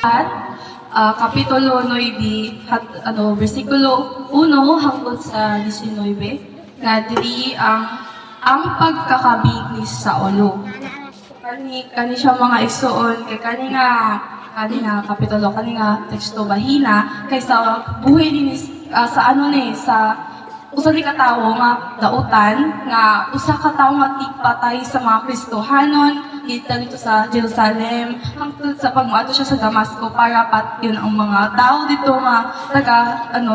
At Kapitulo 9, versikulo 1 hangtod sa 19, nga diri ang pagkakabig ni Saulo. Kani siya mga igsoon kay kani nga kapitulo, kani nga teksto bahina kay sa buhay din sa usa ni katawo nga dautan nga usa ka tawo nga tigpatay sa mga Kristohanon dito sa Jerusalem hangtod sa pagmuadto siya sa Damasco para patyon ang mga tao dito nga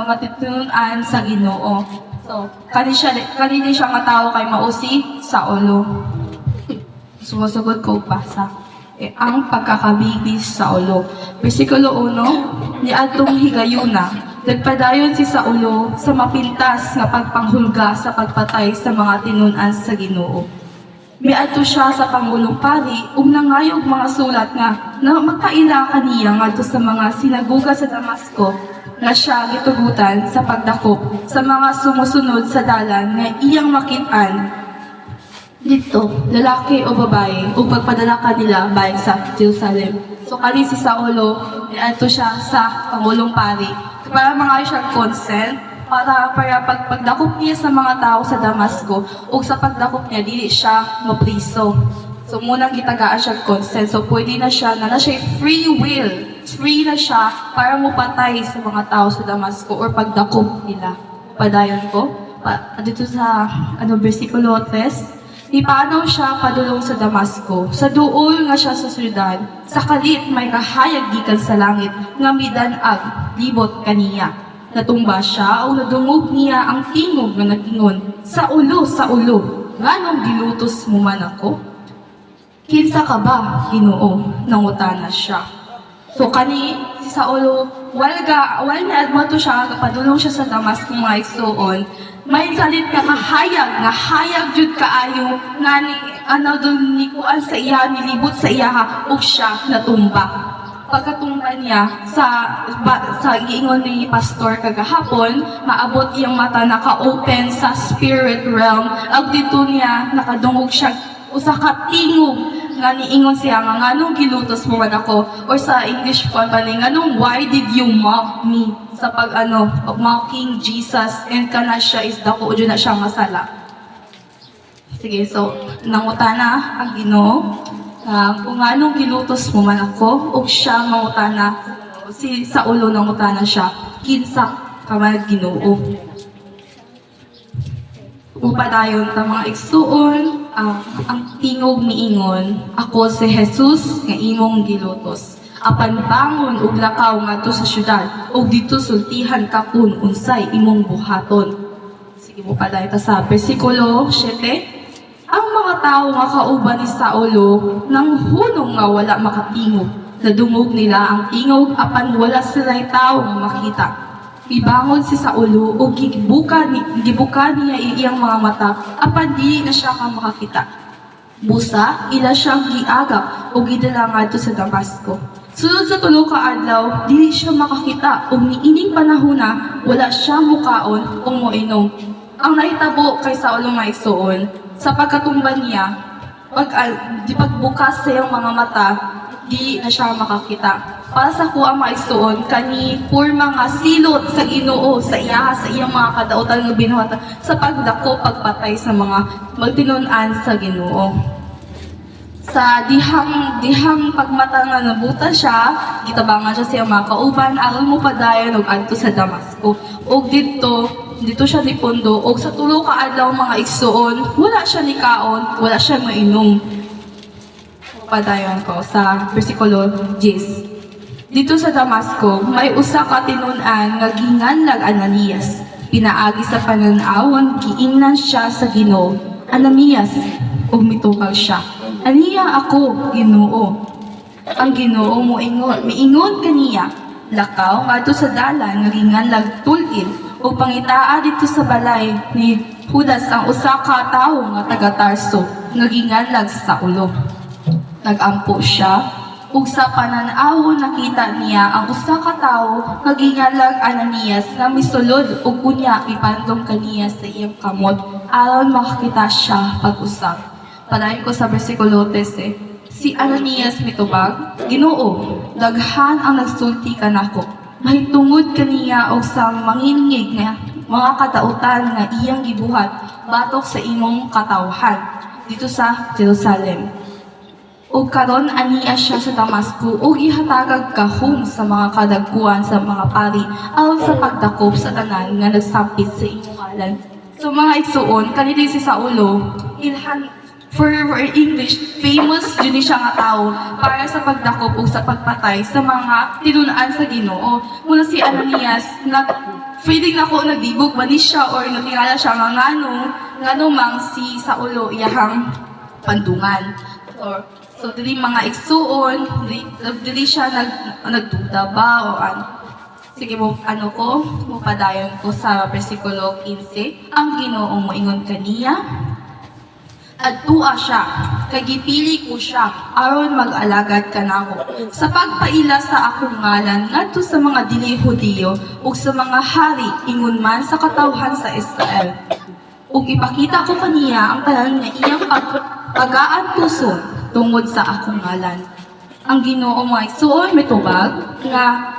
matitunan sa Ginoo. So kani siya nga tawo kay mausi Saulo. Sumusugod ko basa. Ang pagkakabig sa Saulo. Versikulo 1, niadtong higayuna nagpadayon si Saulo sa mapintas nga pagpanghulga sa pagpatay sa mga tinun-an sa Ginoo. Miadto siya sa pangulong pari ug nangayog mga sulat nga na magpaila kaniya ngadto sa mga sinagoga sa Damasco nga siya gitugutan sa pagdakop sa mga sumusunod sa dalan nga iyang makit-an dito, lalaki o babae, o pagpadala kanila bayan sa Jerusalem. So, kani si Saulo, niadto siya sa pangulong pari para mga siya consent para pagdakop niya sa mga tao sa Damasco o sa pagdakop niya dili siya mapriso. So munang gitagaan siya consent. So pwede na siya siya free will. Free na siya para mupatay sa mga tao sa Damasco or pagdakop nila. Padayon ko dito sa versikulo 3. Ipanaw siya padulong sa Damasco. Sa duol nga siya sa syudad, sa kalit may kahayag gikan sa langit nga midan-ag libot kaniya. Natumba siya o nadungog niya ang tingog nga nagtingon, Saulo, Saulo, nganong gilutos mo man ako? Kinsa ka ba, Ginoo? Nangutana siya. So kani si Saulo, wal na admato siya padulong siya sa Damasco mga igsoon. May kalit nga kahayag, nga hayag jud kaayo nga ni kuan sa iya, nilibot sa iya ug siya natumba. Pagkatumba niya sa giingon ni pastor kagahapon, maabot iyang mata naka-open sa spirit realm. Ag dito niya nakadungog siya usa ka tingog nga niingon siya nga nganong gilutos mo man ako, or sa English pa ni nganong why did you mock me, sa mocking Jesus and kana siya is dako jud na siya masala. Sige, so nangutana ang Ginoo kung nganong gilutos mo man ako, ug siya mangutana si Saulo nangutana siya, kinsa ka man Ginoo? Upadayon ta mga igsuon, ang tingog miingon, ako si Jesus nga imong gilutos. Apan bangon ug lakaw ngadto sa syudad ug dito sultihan ka kun unsay imong buhaton. Sige mo padayon ta sa bersikulo 7. Ang mga tawo nga kauban ni Saulo nang hunong nga wala makatingog. Nadungog nila ang tingog apan wala sila'y tawo nga makita. Ibangon si Saulo o gibuka niya iyang mga mata apan di na siya ka makakita. Busa, ila siyang giagap o gidala ngadto sa Damasco. Sunod sa tulo ka adlaw, dili siya makakita ug niining panahona wala siya mukaon o moinom. Ang nahitabo kay Saulo nga igsoon, sa pagkatumba niya, pagbukas sa iyang mga mata, di na siya makakita. Para sa kuha maigsoon, kani porma nga silot sa Ginoo sa iyang mga kadautan nga binuhatan sa pagdako pagpatay sa mga magtinun-an sa Ginoo. Sa dihang pagmata nga nabuta siya, gitabangan siya siya mga kauban aron mo padayon og adto sa Damasco. Og dito siya nipundo og sa tulo ka adlaw mga igsoon, wala siya ni kaon, wala siya mainom. Padayon ko sa versikulo 10. Dito sa Damasco, may usa ka tinun-an nga ginganlag Ananias. Pinaagi sa pananawon, giingnan siya sa Ginoo. Ananias, ug mitubag siya. Aniya ako, Ginoo. Ang Ginoo miingon kaniya, lakaw ngadto sa dalan nga ginganlag tul-il ug pangitaa dito sa balay ni Judas ang usa ka tawo nga taga Tarso nga ginganlag sa ulo. Nagampo siya ug sa pananaw nakita niya ang usa ka tawo nga ginganlag Ananias nga misulod ug unya ipandong kaniya sa iyang kamot aron makakita siya pag-usap. Padayon ko sa bersikulo 13. Si Ananias mitubag, Ginoo, daghan ang nagsulti kanako. Mahitungod kaniya og sa mangingig nga mga kadautan nga iyang gibuhat batok sa imong katawhan dito sa Jerusalem. Ug karon aniya siya sa Damasco ug gihatagag kahom sa mga kadagkuan sa mga pari aron sa pagdakop sa tanan nga nagsampit sa imong ngalan. So mga igsuon, kanili si Saulo, ilhan for English, famous yun siya nga tao para sa pagdakop ug sa pagpatay sa mga tinunaan sa Ginoo. Muna si Ananias, feeling ako nagdibog man ni siya or natingala siya nga ngano mang si Saulo iyahang pandungan. So dili mga igsuon, dili siya nagduda ba o ano. Sige mo, padayon ko sa versikulo 15. Ang Ginoong moingon kaniya, adtua siya, kay gipili ko siya, aron mag-alagad kanako. Sa pagpaila sa akong ngalan, ngadto sa mga dili Hudiyo, ug sa mga hari, ingon man sa katawhan sa Israel. Ug ipakita ko kaniya ang tanan nga iyang pagaan tuson tungod sa akong ngalan. Ang Ginoo mga igsuon, may tubag nga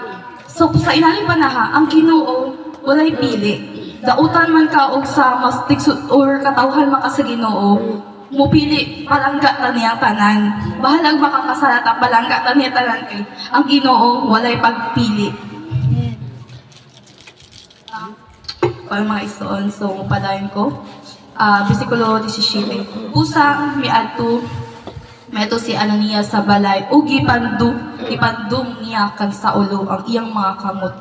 so sa ilalim panaha, ang Ginoo walay pili. Dautan man ka og sa mas tiksod or katawhan man ka sa Ginoo, mupili palangga ta niyang tanan. Bahalag makakasalata palangga ta niya tanan kay ang Ginoo walay pagpili. Para mga igsuon, so padayon ko. Versikulo 17. Usang miadto si Ananias sa balay ug ipandum niya kang Saulo ang iyang mga kamot.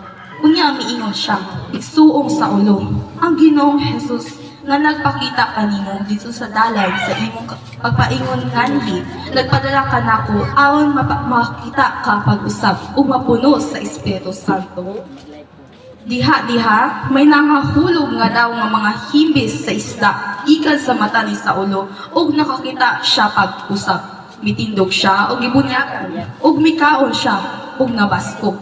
Unya miingon siya, igsuong Saulo, ang Ginoong Jesus nga nagpakita kanimo dito sa dalan sa imong pagpaingon nganhi, nagpadala kanako aron makita ka pag-usab ug mapuno sa Espiritu Santo. Diha, may nangahulog nga daw nga mga himbis sa isda, ikan sa mata ni Saulo, ug nakakita siya pag-usap. Mitindog siya, ug gibunyakan, ug mikaon siya, ug nabaskog.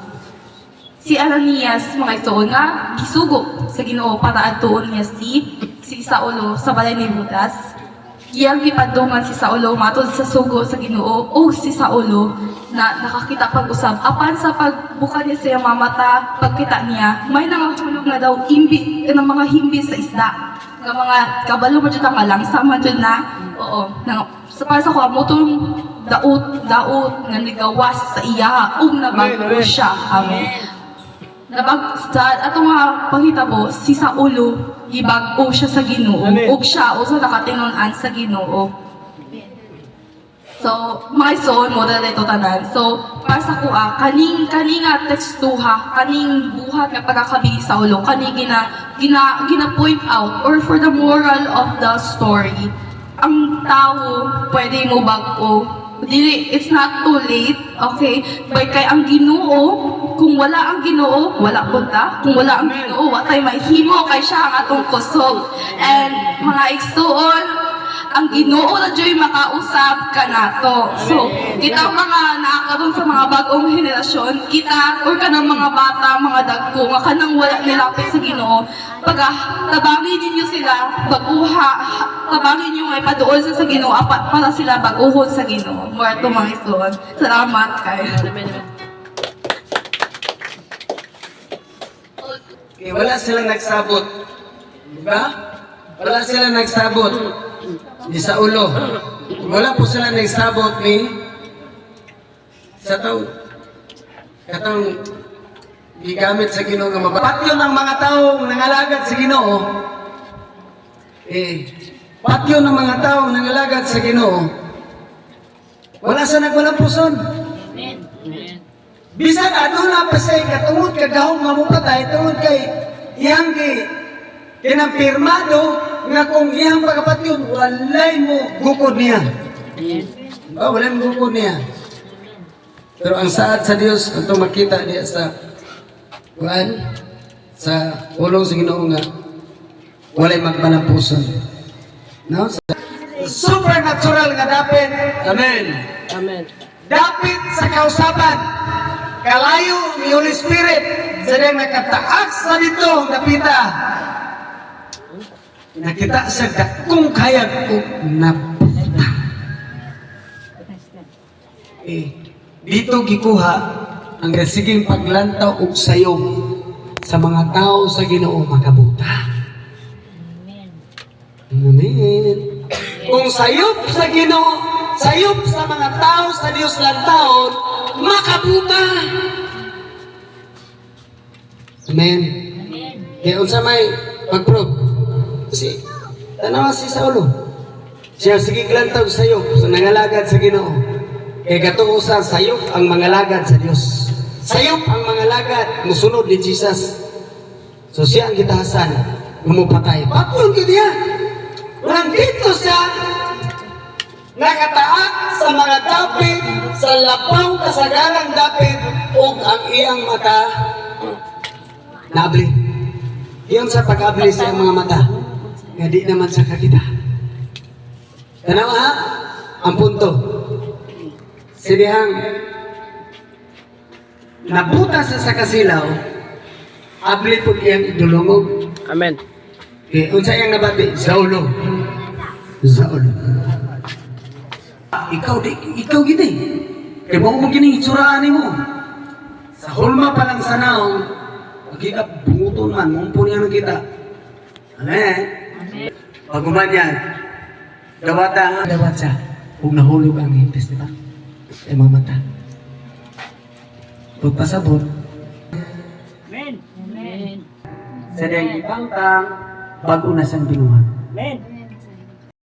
Si Ananias, mga igsuon nga, gisugop sa Ginoo para adtuon niya si Saulo sa balay ni Judas. Iyang gipadungan si Saulo matod sa sugo sa Ginoo, ug si Saulo na nakakita pag-usab apan sa pagbuka niya sa iyang mga mata, pagkita niya may nangahulog na daw ng mga himbis sa isda nga mga kabalo mo jud nga lang sama jud na sa para sa ko motong daot nga nigawas sa iya ug nabago siya. Amen. Sa ato nga panghitabo si Saulo gibag-o siya sa Ginoo ug siya usa nakatingon-an sa Ginoo. So, mga igsoon mo dito tanan. So, para sa kuha, kaning nga tekstuha, kaning buhat nga pagkakabili sa ulo, kaning gina-point out, or for the moral of the story, ang tao pwede mo bag-o. Dili, it's not too late, okay? Kay ang Ginoo, kung wala ang Ginoo, wala punta. Kung wala ang Ginoo, watay mahimo kay siya ang atong kusog. And mga igsoon, ang Ginoo na dyo'y makausap ka nato. So, kita mga nakakaroon sa mga bagong henerasyon, kita or kanang mga bata, mga dagko, nga kanang wala nilapit sa Ginoo, tabangin ninyo sila, baguha, tabangin ninyo ay paduol sa Ginoo, para sila baguhon sa Ginoo. More to mga igsoon. Salamat kayo. Okay, wala silang nagsabot. Diba? Wala silang nagsabot. Di sa ulo. Wala po sila nagsabot ni sa katong gigamit sa Ginoo nga patyo ng mga taong nangalagad sa Ginoo. Patyo ng mga taong nangalagad sa Ginoo. Wala sa nagwalang puson. Bisan aduna pa say katungod kagahong nga mupatay tungod kay iyang kinampirmado nga kung iyang pagkapatyon walay mo gukod niya. Walay mo gukod niya. Pero ang saad sa Dios atong makita diya sa ulong sa Ginoo nga walay magpalampuson. No? Supernatural nga dapit. Amen. Amen. Dapit sa kausaban. Kalayo ni Holy Spirit sa diyang nakataas sa dito dapita. Nakita sa dakong kayag ko naputa. dito gikuha ang siging paglantaw og sayop sa mga tao sa Ginoo makabuta. Amen. Kung sayop sa Ginoo, sayop sa mga tao sa Dios lantaon, makabuta. Amen. Kaya unsa may pag-prove? Kasi tanawa si Saulo. Siya sige lantaw sayop sa nangalagad sa Ginoo. Kaya gatuo sa sayop ang mga lagad sa Dios. Sayop ang mga lagad musunod ni Jesus. So siya ang gitahasan, umupatay. Patyon ka diya. Walang dito siya nakataak sa mga dapit, sa lapaw kasagalang dapit, o ang iyang mata nabli. Iyon sa pag-abli sa iyang mga mata, nga di naman sa kakita. Tanawa ha? Ang punto. Sibihang nabuta sa kasilaw, abli po iyang idulungog. Amen. Unsa iyang nabati? Saulo. Saulo. Ikaw gini. Kaya mo gini itsuraan mo. Sa hulma pa lang sa naong, magkita bunguton man, mumpun yan kita. Amen. Pag yan, dawat siya. Kung nahulog ang hintis, di ba? Sa mga mata. Pagpasabot. Amen. Amen. Sa dahil ipangtang, bago na siyang binuhan. Amen.